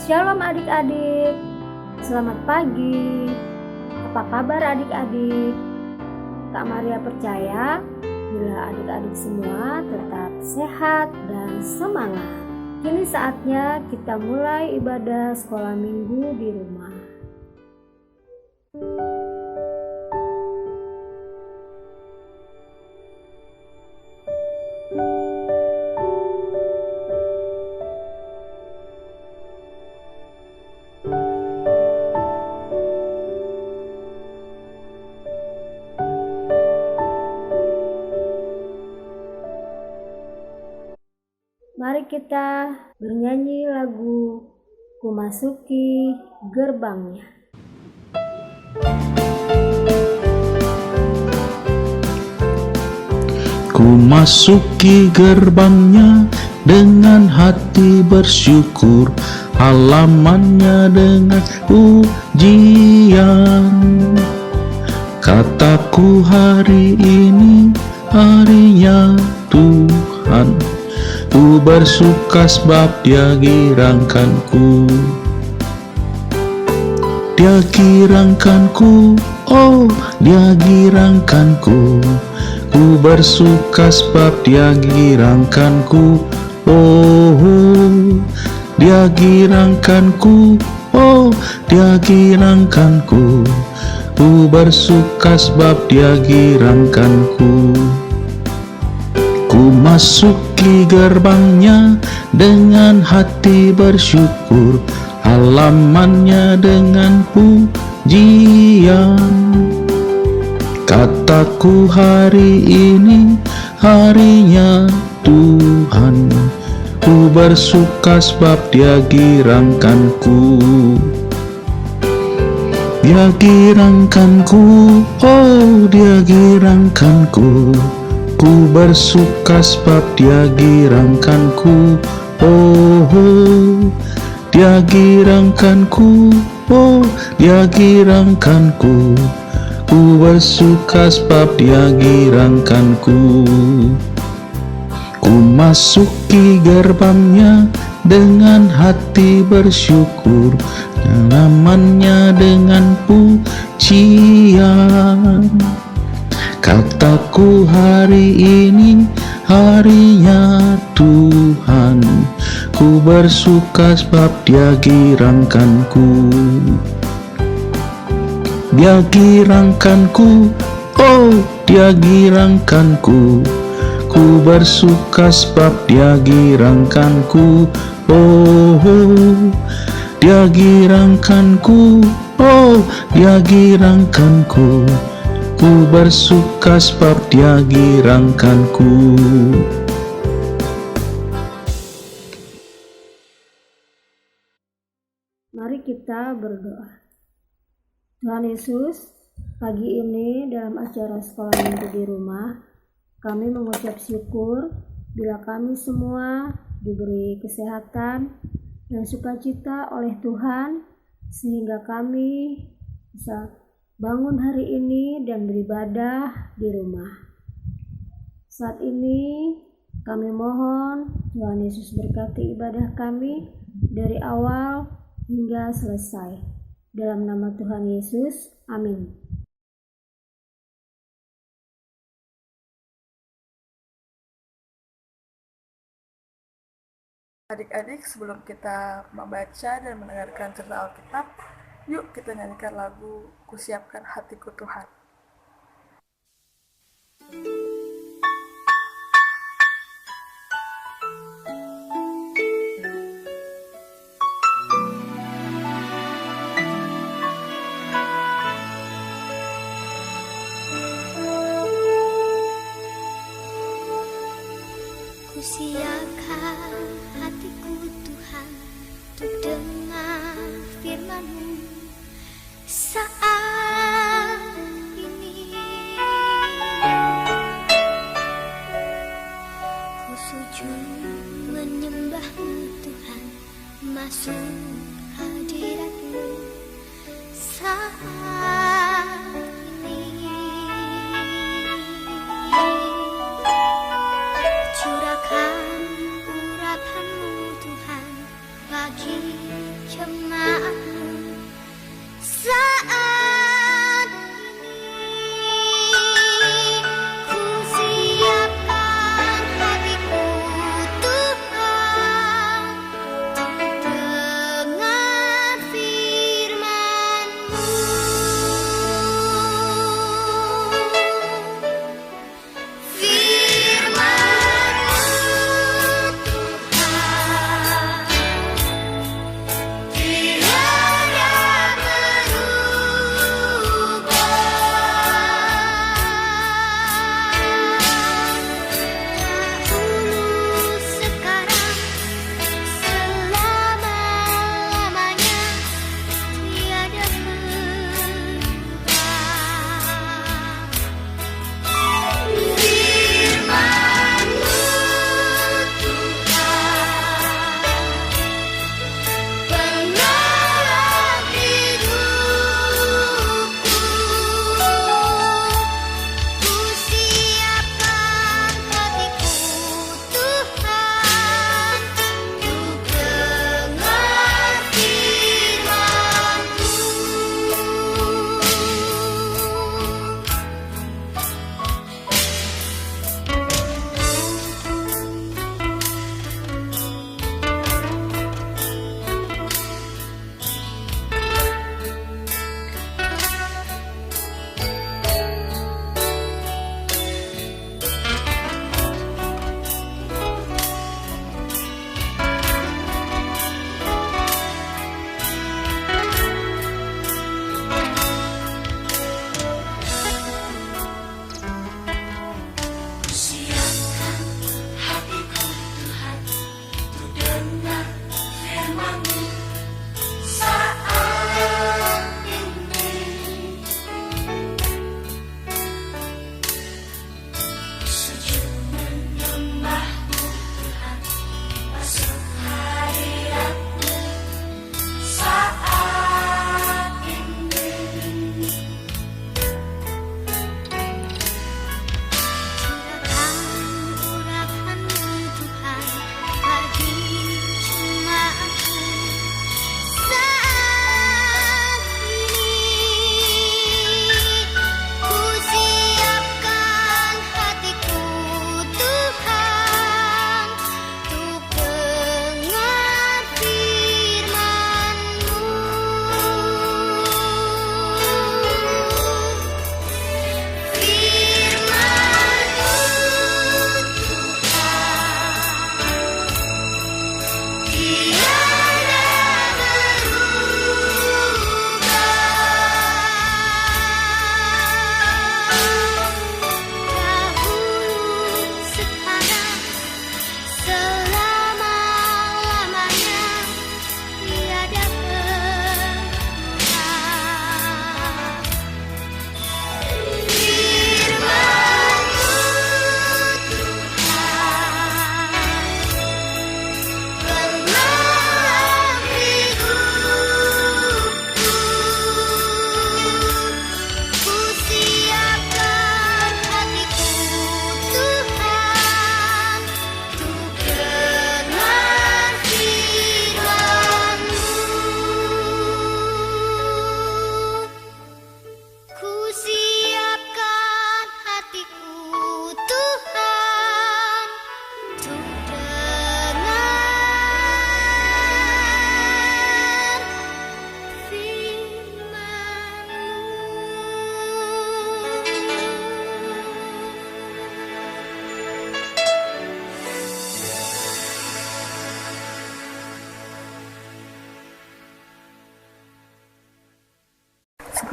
Shalom adik-adik, selamat pagi. Apa kabar adik-adik? Kak Maria percaya bila adik-adik semua tetap sehat dan semangat. Kini saatnya kita mulai ibadah sekolah minggu di rumah. Mari kita bernyanyi lagu Ku Masuki Gerbangnya. Ku masuki gerbangnya dengan hati bersyukur, halamannya dengan pujian. Kataku hari ini harinya Tuhan, ku bersuka sebab Dia girangkanku. Dia girangkanku, oh Dia girangkanku. Ku bersuka sebab Dia girangkanku, oh Dia girangkanku, oh Dia girangkanku. Ku bersuka sebab Dia girangkanku. Ku masuki gerbangnya dengan hati bersyukur, halamannya dengan pujian. Kataku hari ini harinya Tuhan, ku bersuka sebab Dia girangkanku. Dia girangkanku, oh Dia girangkanku. Ku bersuka sebab Dia girangkanku, oh Dia girangkanku, oh Dia girangkanku. Ku bersuka sebab Dia girangkanku. Ku masuki gerbangnya dengan hati bersyukur, halamannya dengan pujian. Kataku hari ini harinya Tuhan, ku bersuka sebab Dia girangkanku. Dia girangkanku, oh Dia girangkanku. Ku bersuka sebab Dia girangkanku, oh Dia girangkanku, oh Dia girangkanku. Ku bersuka sebab Dia girangkanku. Mari kita berdoa. Tuhan Yesus, pagi ini dalam acara sekolah minggu di rumah, kami mengucap syukur bila kami semua diberi kesehatan dan sukacita oleh Tuhan, sehingga kami bisa bangun hari ini dan beribadah di rumah. Saat ini kami mohon Tuhan Yesus berkati ibadah kami dari awal hingga selesai. Dalam nama Tuhan Yesus, amin. Adik-adik, sebelum kita membaca dan mendengarkan cerita Alkitab, yuk kita nyanyikan lagu Kusiapkan Hatiku Tuhan. Kusiapkan hatiku Tuhan untuk dengar firman-Mu saat ini. Ku sujud menyembah-Mu Tuhan, masuk hadirat-Mu saat ini. Curahkan urapan-Mu Tuhan bagi jemaat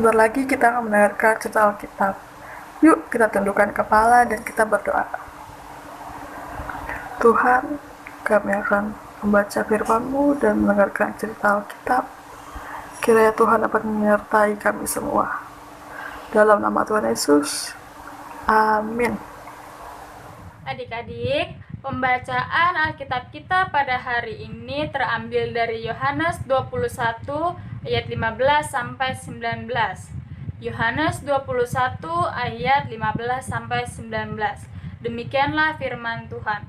Sebentar lagi kita akan mendengarkan cerita Alkitab. Yuk kita tundukkan kepala dan kita berdoa. Tuhan, kami akan membaca firman-Mu dan mendengarkan cerita Alkitab. Kiranya Tuhan dapat menyertai kami semua. Dalam nama Tuhan Yesus, amin. Adik-adik, pembacaan Alkitab kita pada hari ini terambil dari Yohanes 21 ayat 15 sampai 19. Yohanes 21 ayat 15 sampai 19. Demikianlah firman Tuhan.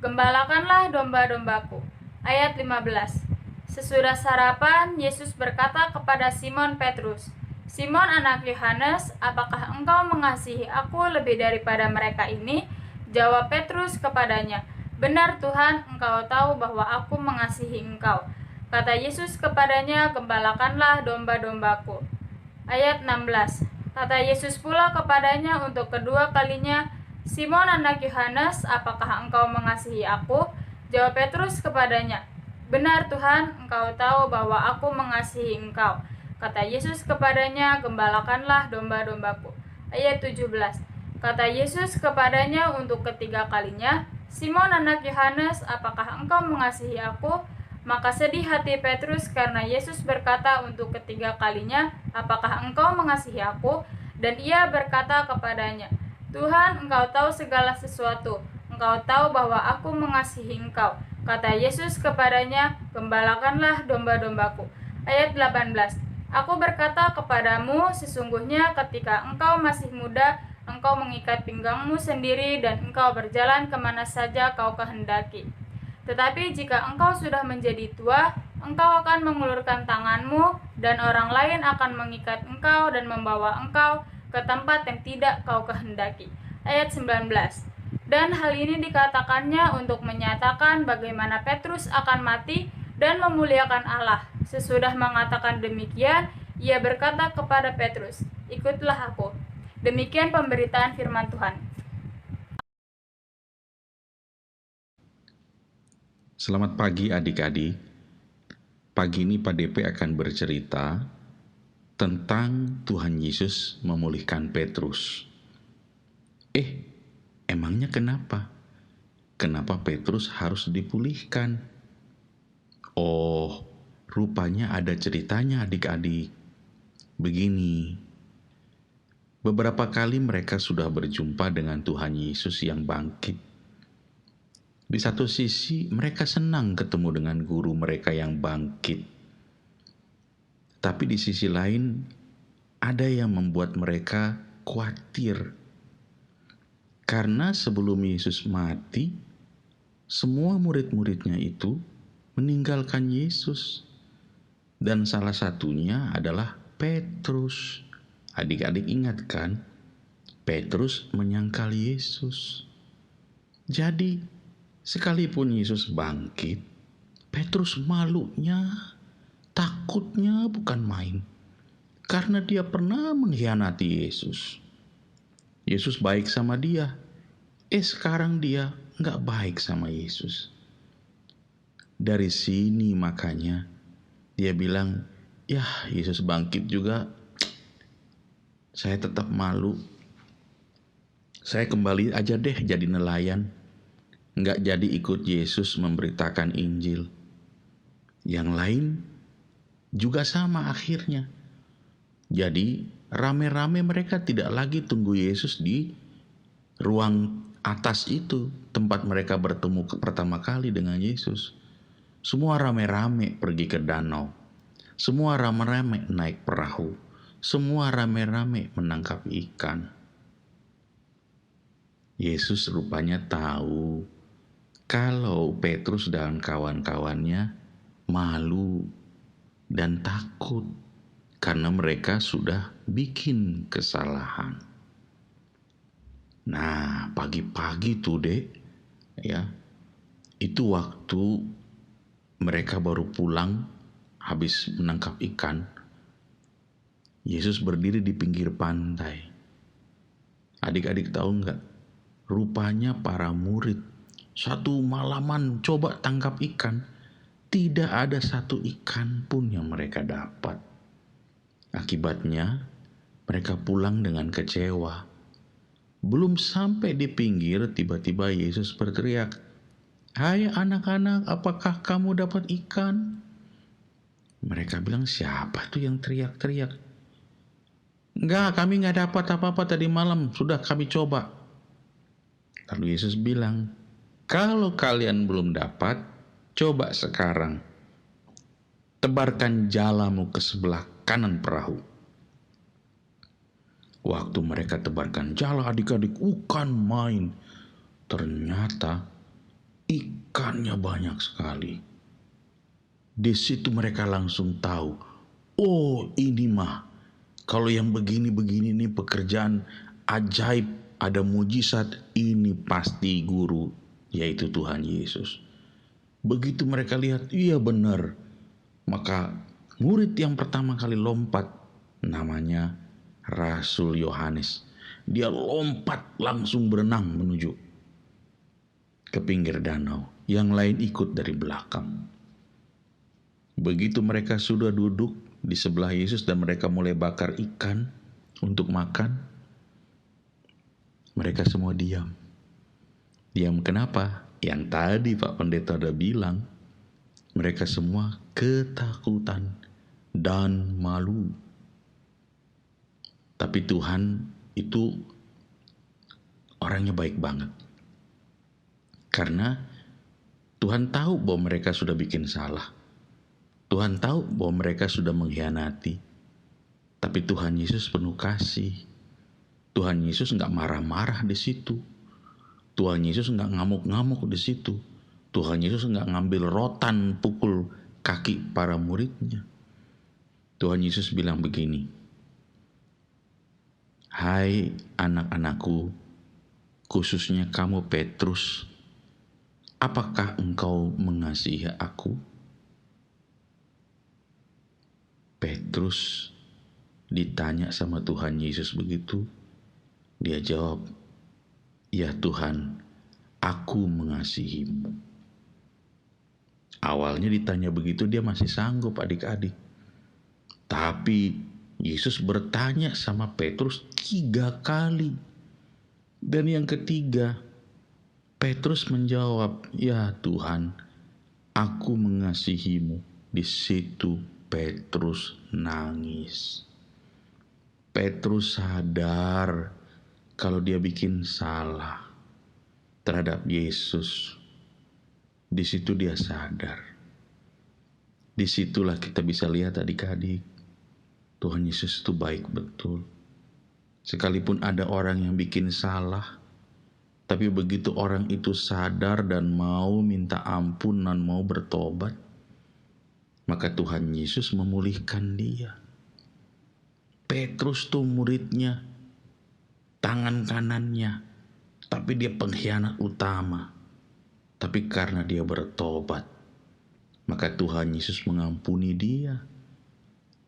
Gembalakanlah domba-dombaku. Ayat 15. Sesudah sarapan, Yesus berkata kepada Simon Petrus, "Simon anak Yohanes, apakah engkau mengasihi aku lebih daripada mereka ini?" Jawab Petrus kepadanya, "Benar Tuhan, engkau tahu bahwa aku mengasihi engkau." Kata Yesus kepadanya, "Gembalakanlah domba-dombaku." Ayat 16. Kata Yesus pula kepadanya untuk kedua kalinya, "Simon anak Yohanes, apakah engkau mengasihi aku?" Jawab Petrus kepadanya, "Benar Tuhan, engkau tahu bahwa aku mengasihi engkau." Kata Yesus kepadanya, "Gembalakanlah domba-dombaku." Ayat 17. Kata Yesus kepadanya untuk ketiga kalinya, "Simon anak Yohanes, apakah engkau mengasihi aku?" Maka sedih hati Petrus karena Yesus berkata untuk ketiga kalinya, "Apakah engkau mengasihi aku?" Dan ia berkata kepadanya, "Tuhan, engkau tahu segala sesuatu. Engkau tahu bahwa aku mengasihi engkau." Kata Yesus kepadanya, "Gembalakanlah domba-dombaku." Ayat 18. Aku berkata kepadamu, sesungguhnya ketika engkau masih muda, engkau mengikat pinggangmu sendiri dan engkau berjalan kemana saja kau kehendaki. Tetapi jika engkau sudah menjadi tua, engkau akan mengulurkan tanganmu dan orang lain akan mengikat engkau dan membawa engkau ke tempat yang tidak kau kehendaki. Ayat 19. Dan hal ini dikatakannya untuk menyatakan bagaimana Petrus akan mati dan memuliakan Allah. Sesudah mengatakan demikian, ia berkata kepada Petrus, "Ikutlah aku." Demikian pemberitaan firman Tuhan. Selamat pagi adik-adik. Pagi ini Pak DP akan bercerita tentang Tuhan Yesus memulihkan Petrus. Emangnya kenapa? Kenapa Petrus harus dipulihkan? Oh, rupanya ada ceritanya adik-adik. Begini, beberapa kali mereka sudah berjumpa dengan Tuhan Yesus yang bangkit. Di satu sisi, mereka senang ketemu dengan guru mereka yang bangkit. Tapi di sisi lain, ada yang membuat mereka khawatir. Karena sebelum Yesus mati, semua murid-muridnya itu meninggalkan Yesus. Dan salah satunya adalah Petrus. Adik-adik ingat kan? Petrus menyangkal Yesus. Jadi, sekalipun Yesus bangkit, Petrus malunya, takutnya bukan main. Karena dia pernah mengkhianati Yesus. Yesus baik sama dia. Sekarang dia gak baik sama Yesus. Dari sini makanya dia bilang, "Ya Yesus bangkit juga, saya tetap malu. Saya kembali aja deh jadi nelayan. Gak jadi ikut Yesus memberitakan Injil." Yang lain juga sama akhirnya. Jadi rame-rame mereka tidak lagi tunggu Yesus di ruang atas itu, tempat mereka bertemu pertama kali dengan Yesus. Semua rame-rame pergi ke danau. Semua rame-rame naik perahu. Semua rame-rame menangkap ikan. Yesus rupanya tahu kalau Petrus dan kawan-kawannya malu dan takut karena mereka sudah bikin kesalahan. Nah, pagi-pagi tuh dek, ya, itu waktu mereka baru pulang habis menangkap ikan. Yesus berdiri di pinggir pantai. Adik-adik tahu nggak? Rupanya para murid satu malaman coba tangkap ikan. Tidak ada satu ikan pun yang mereka dapat. Akibatnya Mereka pulang dengan kecewa. Belum sampai di pinggir, tiba-tiba Yesus berteriak, "Hai anak-anak, apakah kamu dapat ikan?" Mereka bilang, "Siapa tuh yang teriak-teriak?" "Enggak, kami enggak dapat apa-apa tadi malam, sudah kami coba." Lalu Yesus bilang, "Kalau kalian belum dapat, coba sekarang. Tebarkan jalamu ke sebelah kanan perahu." Waktu mereka tebarkan jala, adik-adik, bukan main. Ternyata ikannya banyak sekali. Di situ mereka langsung tahu, oh ini mah, kalau yang begini-begini nih pekerjaan ajaib, ada mujizat, ini pasti guru, yaitu Tuhan Yesus. Begitu mereka lihat, iya benar. Maka murid yang pertama kali lompat, namanya Rasul Yohanes. Dia lompat langsung berenang menuju ke pinggir danau. Yang lain ikut dari belakang. Begitu mereka sudah duduk di sebelah Yesus dan mereka mulai bakar ikan untuk makan, mereka semua diam. Diam kenapa? Yang tadi Pak Pendeta udah bilang, mereka semua ketakutan dan malu. Tapi Tuhan itu orangnya baik banget. Karena Tuhan tahu bahwa mereka sudah bikin salah. Tuhan tahu bahwa mereka sudah mengkhianati. Tapi Tuhan Yesus penuh kasih. Tuhan Yesus nggak marah-marah di situ. Tuhan Yesus nggak ngamuk-ngamuk di situ. Tuhan Yesus nggak ngambil rotan pukul kaki para muridnya. Tuhan Yesus bilang begini, "Hai anak-anakku, khususnya kamu Petrus, apakah engkau mengasihi aku?" Petrus ditanya sama Tuhan Yesus begitu, dia jawab, "Ya Tuhan, aku mengasihimu." Awalnya ditanya begitu dia masih sanggup adik-adik. Tapi Yesus bertanya sama Petrus 3 kali. Dan yang ketiga, Petrus menjawab, "Ya Tuhan, aku mengasihimu." Di situ Petrus nangis. Petrus sadar kalau dia bikin salah terhadap Yesus. Di situ dia sadar. Disitulah kita bisa lihat adik-adik, Tuhan Yesus itu baik betul. Sekalipun ada orang yang bikin salah, tapi begitu orang itu sadar dan mau minta ampun dan mau bertobat, maka Tuhan Yesus memulihkan dia. Petrus tuh muridnya, tangan kanannya, tapi dia pengkhianat utama. Tapi karena dia bertobat, maka Tuhan Yesus mengampuni dia.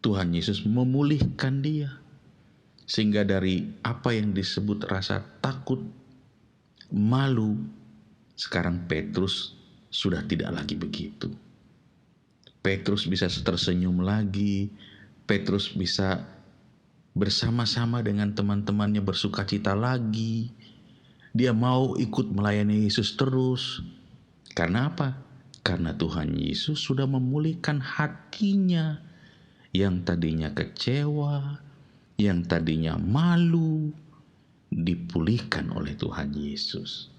Tuhan Yesus memulihkan dia. Sehingga dari apa yang disebut rasa takut, malu, sekarang Petrus sudah tidak lagi begitu. Petrus bisa tersenyum lagi. Petrus bisa bersama-sama dengan teman-temannya bersukacita lagi. Dia mau ikut melayani Yesus terus. Karena apa? Karena Tuhan Yesus sudah memulihkan hatinya. Yang tadinya kecewa, yang tadinya malu, dipulihkan oleh Tuhan Yesus.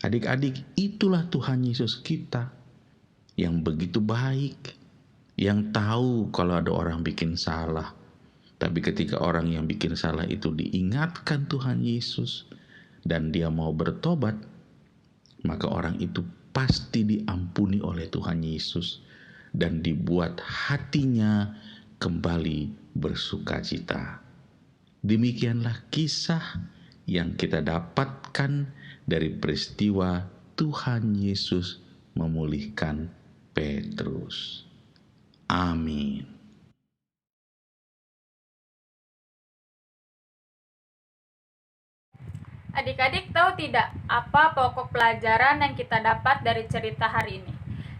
Adik-adik, itulah Tuhan Yesus kita. Yang begitu baik, yang tahu kalau ada orang bikin salah. Tapi ketika orang yang bikin salah itu diingatkan Tuhan Yesus dan dia mau bertobat, maka orang itu pasti diampuni oleh Tuhan Yesus dan dibuat hatinya kembali bersukacita. Demikianlah kisah yang kita dapatkan dari peristiwa Tuhan Yesus memulihkan Petrus. Amin. Adik-adik tahu tidak apa pokok pelajaran yang kita dapat dari cerita hari ini?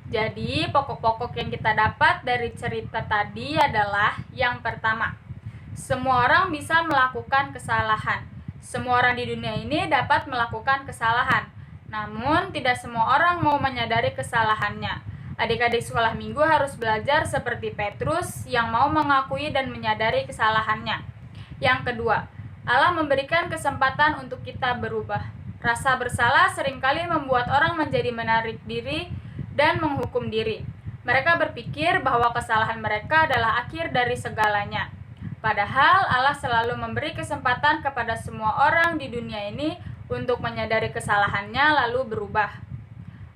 Jadi pokok-pokok yang kita dapat dari cerita tadi adalah yang pertama, Semua orang bisa melakukan kesalahan. Semua orang di dunia ini dapat melakukan kesalahan. Namun, tidak semua orang mau menyadari kesalahannya. Adik-adik sekolah minggu harus belajar seperti Petrus yang mau mengakui dan menyadari kesalahannya. Yang kedua, Allah memberikan kesempatan untuk kita berubah. Rasa bersalah seringkali membuat orang menjadi menarik diri dan menghukum diri. Mereka berpikir bahwa kesalahan mereka adalah akhir dari segalanya. Padahal Allah selalu memberi kesempatan kepada semua orang di dunia ini untuk menyadari kesalahannya lalu berubah.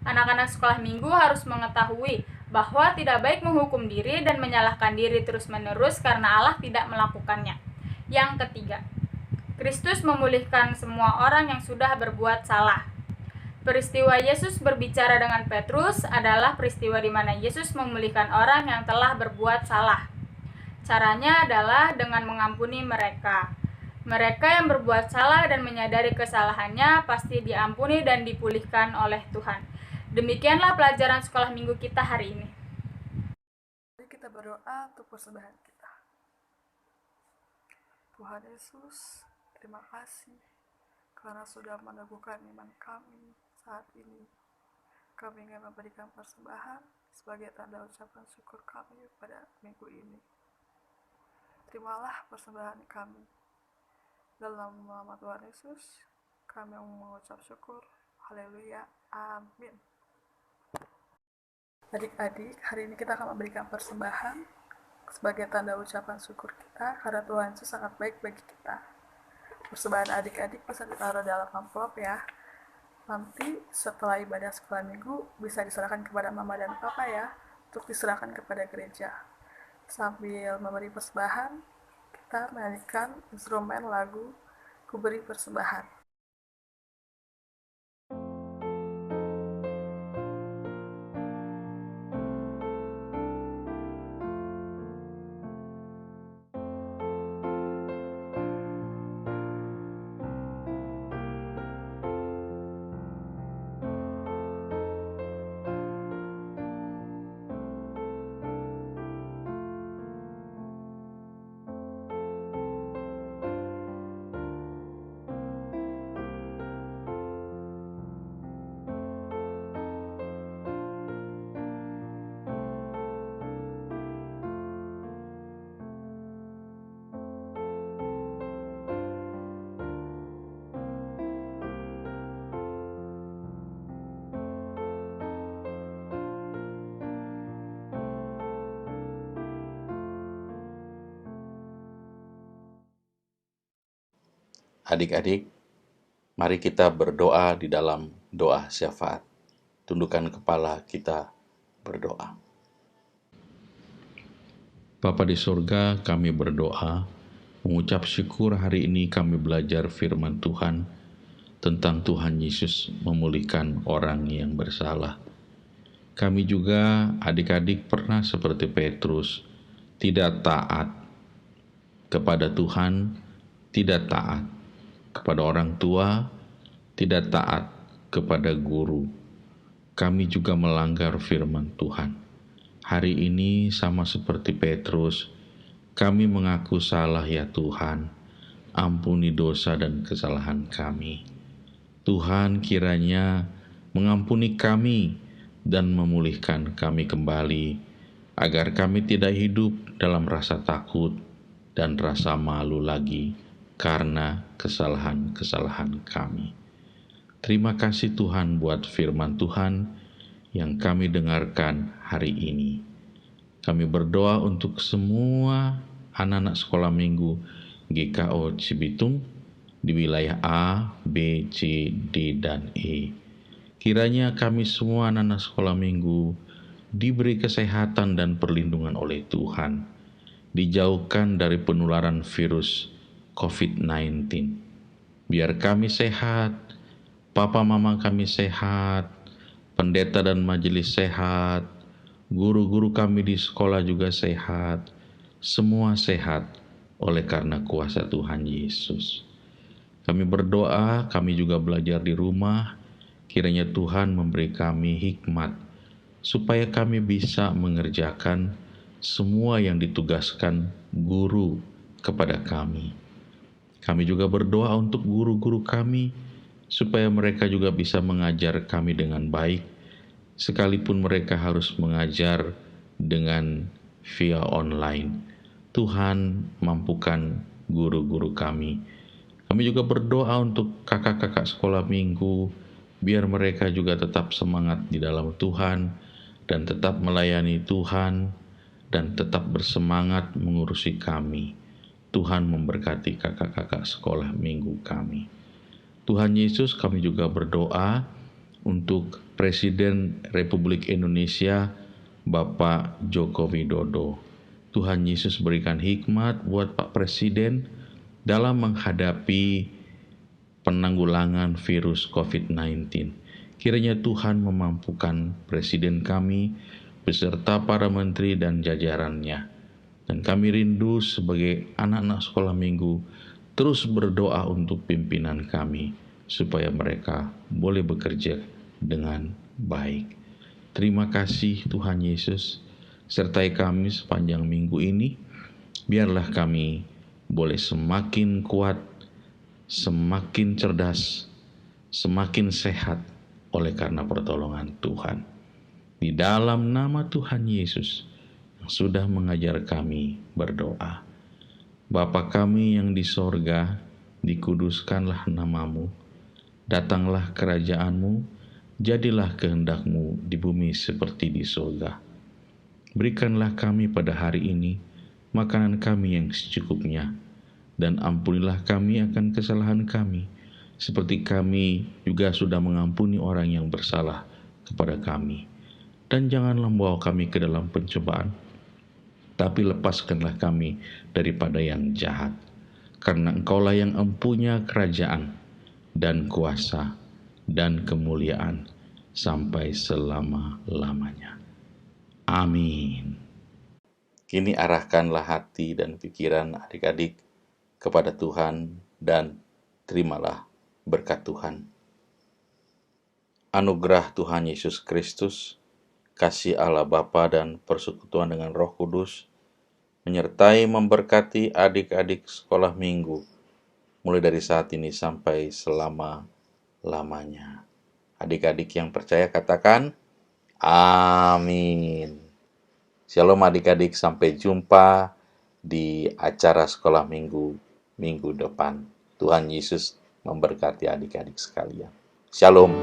Anak-anak sekolah minggu harus mengetahui bahwa tidak baik menghukum diri dan menyalahkan diri terus-menerus karena Allah tidak melakukannya. Yang ketiga, Kristus memulihkan semua orang yang sudah berbuat salah. Peristiwa Yesus berbicara dengan Petrus adalah peristiwa di mana Yesus memulihkan orang yang telah berbuat salah. Caranya adalah dengan mengampuni mereka. Mereka yang berbuat salah dan menyadari kesalahannya pasti diampuni dan dipulihkan oleh Tuhan. Demikianlah pelajaran sekolah minggu kita hari ini. Mari kita berdoa untuk persembahan kita. Tuhan Yesus, terima kasih karena sudah meneguhkan iman kami saat ini. Kami ingin memberikan persembahan sebagai tanda ucapan syukur kami pada minggu ini. Terimalah persembahan kami. Dalam nama Tuhan Yesus, kami mengucap syukur. Haleluya. Amin. Adik-adik, hari ini kita akan memberikan persembahan sebagai tanda ucapan syukur kita karena Tuhan Yesus sangat baik bagi kita. Persembahan adik-adik bisa ditaruh dalam amplop ya. Nanti setelah ibadah sekolah minggu bisa diserahkan kepada mama dan papa ya, untuk diserahkan kepada gereja. Sambil memberi persembahan, kita menyanyikan instrumen lagu Ku Beri Persembahan. Adik-adik, mari kita berdoa di dalam doa syafaat. Tundukkan kepala kita berdoa. Bapa di surga, kami berdoa, mengucap syukur hari ini kami belajar firman Tuhan tentang Tuhan Yesus memulihkan orang yang bersalah. Kami juga adik-adik pernah seperti Petrus, tidak taat kepada Tuhan, tidak taat kepada orang tua, tidak taat kepada guru. Kami juga melanggar firman Tuhan. Hari ini sama seperti Petrus, kami mengaku salah ya Tuhan. Ampuni dosa dan kesalahan kami. Tuhan kiranya mengampuni kami dan memulihkan kami kembali, agar kami tidak hidup dalam rasa takut dan rasa malu lagi karena kesalahan-kesalahan kami. Terima kasih Tuhan buat firman Tuhan yang kami dengarkan hari ini. Kami berdoa untuk semua anak-anak sekolah minggu GKO Cibitung di wilayah A, B, C, D, dan E. Kiranya kami semua anak-anak sekolah minggu diberi kesehatan dan perlindungan oleh Tuhan, dijauhkan dari penularan virus COVID-19. Biar kami sehat, papa mama kami sehat, pendeta dan majelis sehat, guru-guru kami di sekolah juga sehat, semua sehat oleh karena kuasa Tuhan Yesus. Kami berdoa, kami juga belajar di rumah, kiranya Tuhan memberi kami hikmat, supaya kami bisa mengerjakan semua yang ditugaskan guru kepada kami. Kami juga berdoa untuk guru-guru kami, supaya mereka juga bisa mengajar kami dengan baik, sekalipun mereka harus mengajar dengan via online. Tuhan, mampukan guru-guru kami. Kami juga berdoa untuk kakak-kakak sekolah minggu, biar mereka juga tetap semangat di dalam Tuhan, dan tetap melayani Tuhan, dan tetap bersemangat mengurusi kami. Tuhan memberkati kakak-kakak sekolah minggu kami. Tuhan Yesus, kami juga berdoa untuk Presiden Republik Indonesia, Bapak Joko Widodo. Tuhan Yesus berikan hikmat buat Pak Presiden dalam menghadapi penanggulangan virus COVID-19. Kiranya Tuhan memampukan Presiden kami beserta para menteri dan jajarannya. Dan kami rindu sebagai anak-anak sekolah minggu terus berdoa untuk pimpinan kami supaya mereka boleh bekerja dengan baik. Terima kasih Tuhan Yesus, sertai kami sepanjang minggu ini. Biarlah kami boleh semakin kuat, semakin cerdas, semakin sehat oleh karena pertolongan Tuhan. Di dalam nama Tuhan Yesus yang sudah mengajar kami berdoa. Bapa kami yang di sorga, dikuduskanlah namamu, datanglah kerajaanmu, jadilah kehendakmu di bumi seperti di sorga. Berikanlah kami pada hari ini makanan kami yang secukupnya, dan ampunilah kami akan kesalahan kami, seperti kami juga sudah mengampuni orang yang bersalah kepada kami. Dan janganlah membawa kami ke dalam pencobaan, tapi lepaskanlah kami daripada yang jahat. Karena Engkaulah yang empunya kerajaan dan kuasa dan kemuliaan sampai selama-lamanya. Amin. Kini arahkanlah hati dan pikiran adik-adik kepada Tuhan dan terimalah berkat Tuhan. Anugerah Tuhan Yesus Kristus, kasih Allah Bapa dan persekutuan dengan Roh Kudus menyertai memberkati adik-adik sekolah minggu mulai dari saat ini sampai selama-lamanya. Adik-adik yang percaya katakan amin. Shalom adik-adik, sampai jumpa di acara sekolah minggu depan. Tuhan Yesus memberkati adik-adik sekalian. Shalom.